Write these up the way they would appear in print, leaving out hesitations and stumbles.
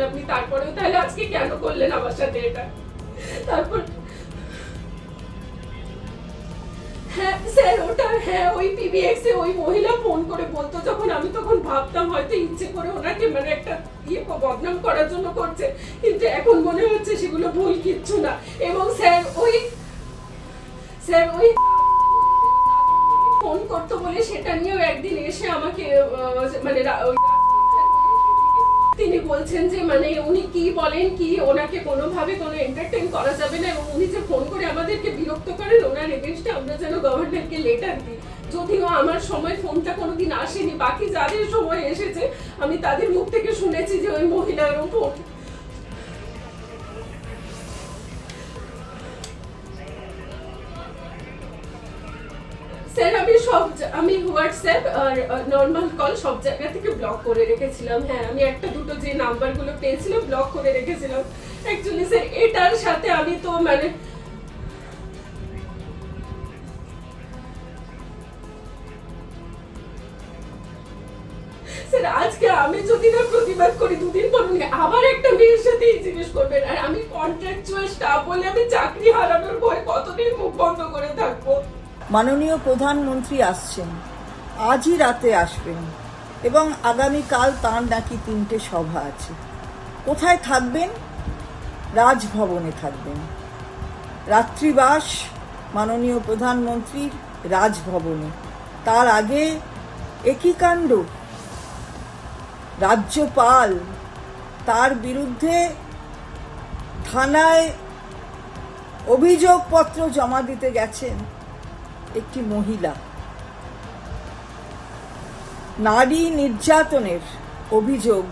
আপনি, তারপরেও তাহলে আজকে কেন করলেন আমার সাথে এটা? তারপর হ্যাঁ স্যার, ওটা হ্যাঁ ওই পিবিএক্স এ ওই মহিলা ফোন করে বলতো, যখন আমি তখন ভাবতাম হয়তো ইচ্ছে করে ওনাকে মানে একটা বদনাম করার জন্য করছে, কিন্তু এখন মনে হচ্ছে সেগুলো ভুল কিচ্ছু না। এবং স্যার ওই ফোন করতো বলে সেটা নিয়েও একদিন এসে আমাকে মানে তিনি বলছেন যে মানে উনি কি বলেন কি ওনাকে কোনোভাবে কোনো এন্টারটেইন করা যাবে না, এবং উনি যে ফোন করে আমাদেরকে বিরক্ত করেন ওনার এগেইনস্টে আমরা যেন গভর্নরকে লেটার দিই। যদিও আমার সময় ফোনটা কোনোদিন আসেনি, বাকি যাদের সময় এসেছে আমি তাদের মুখ থেকে শুনেছি যে ওই মহিলারও ফোন। স্যার আমি হোয়াটসঅ্যাপ আর নর্মাল কল সব জায়গা থেকে ব্লক করে রেখেছিলাম। হ্যাঁ আমি একটা দুটো যে নাম্বারগুলো পেয়েছিলাম ব্লক করে রেখেছিলাম। অ্যাকচুয়ালি স্যার এটার সাথে আমি তো মানে স্যার আজকে আমি যদি না প্রতিবাদ করি, দুদিন পর আবার একটা মেয়ের সাথে জিজ্ঞেস করবেন, আর আমি কন্ট্রাকচুয়াল স্টাফ বলে আমি চাকরি হারানোর ভয় কতদিন মুখ বন্ধ করে থাকবো? মাননীয় প্রধানমন্ত্রী আসছেন, আজই রাতে আসবেন, এবং আগামীকাল তাঁর নাকি 3টে সভা আছে। কোথায় থাকবেন? রাজভবনে থাকবেন। রাত্রিবাস মাননীয় প্রধানমন্ত্রীর রাজভবনে। তার আগে একই কাণ্ড, রাজ্যপাল তার বিরুদ্ধে থানায় অভিযোগপত্র জমা দিতে গেছেন একটি মহিলা, নারী নির্যাতনের অভিযোগ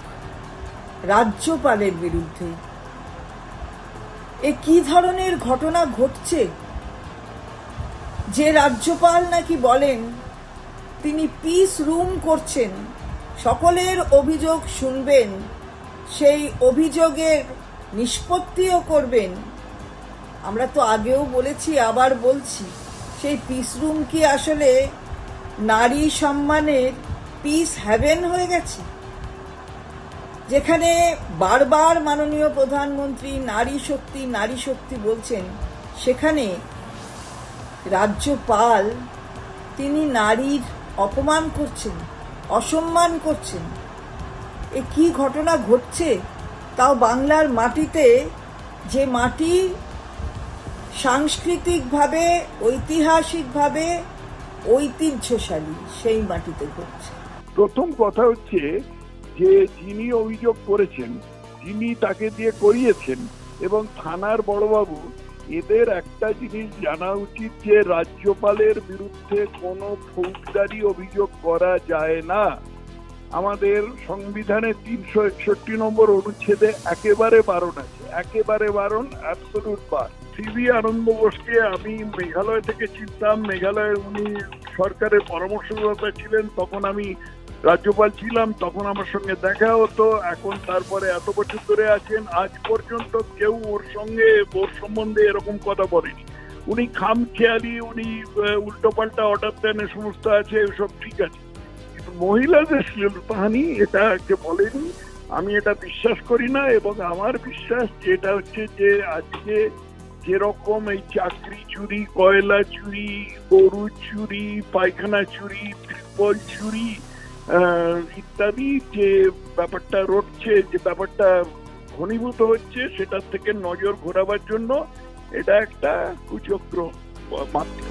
রাজ্যপালের বিরুদ্ধে। এ কি ধরনের ঘটনা ঘটছে? যে রাজ্যপাল নাকি বলেন তিনি পিস রুম করছেন, সকলের অভিযোগ শুনবেন, সেই অভিযোগের নিষ্পত্তিও করবেন। আমরা তো আগেও বলেছি, আবার বলছি, সেই পিস রুম কি আসলে নারী সম্মানের পিস হ্যাভেন হয়ে গেছে, যেখানে বারবার মাননীয় প্রধানমন্ত্রী নারী শক্তি বলছেন, সেখানে রাজ্যপাল তিনি নারীর অপমান করছেন, অসম্মান করছেন। এ কি ঘটনা ঘটছে? তাও বাংলার মাটিতে, যে মাটি সাংস্কৃতিকভাবে ঐতিহাসিকভাবে ঐতিহ্যশালী, সেই মাটিতে ঘটছে। প্রথম কথা হচ্ছে যে যিনি অভিযোগ করেছেন, যিনি তাকে দিয়ে করিয়েছেন, এবং থানার বড়বাবু, এদের একটা জিনিস জানা উচিত যে রাজ্যপালের বিরুদ্ধে কোনো ফৌজদারি অভিযোগ করা যায় না। আমাদের সংবিধানে 361 নম্বর অনুচ্ছেদে একেবারে বারণ আছে, একেবারে বারণ, অ্যাবসলিউট বার। সিভি আনন্দ বোসকে আমি মেঘালয় থেকে চিনতাম, মেঘালয়ে উনি সরকারের পরামর্শদাতা ছিলেন, তখন আমি রাজ্যপাল ছিলাম, তখন আমার সঙ্গে দেখা হতো। এখন তারপরে এত বছর ধরে আছেন, আজ পর্যন্ত কেউ ওর সম্বন্ধে এরকম কথা বলেনি। উনি খামখেয়ালি, উনি উল্টোপাল্টা অর্ডার দেন, এ সমস্ত আছে, এসব ঠিক আছে, কিন্তু মহিলাদের শ্লীলতাহানি এটা যে বলেনি, আমি এটা বিশ্বাস করি না। এবং আমার বিশ্বাস যেটা হচ্ছে যে আজকে যেরকম এই চাকরি চুরি, কয়লা চুরি, গরু চুরি, পায়খানা চুরি, ত্রিপল চুরি ইত্যাদি যে ব্যাপারটা রটছে, যে ব্যাপারটা ঘনীভূত হচ্ছে, সেটার থেকে নজর ঘোরাবার জন্য এটা একটা কুচক্র মাত্র।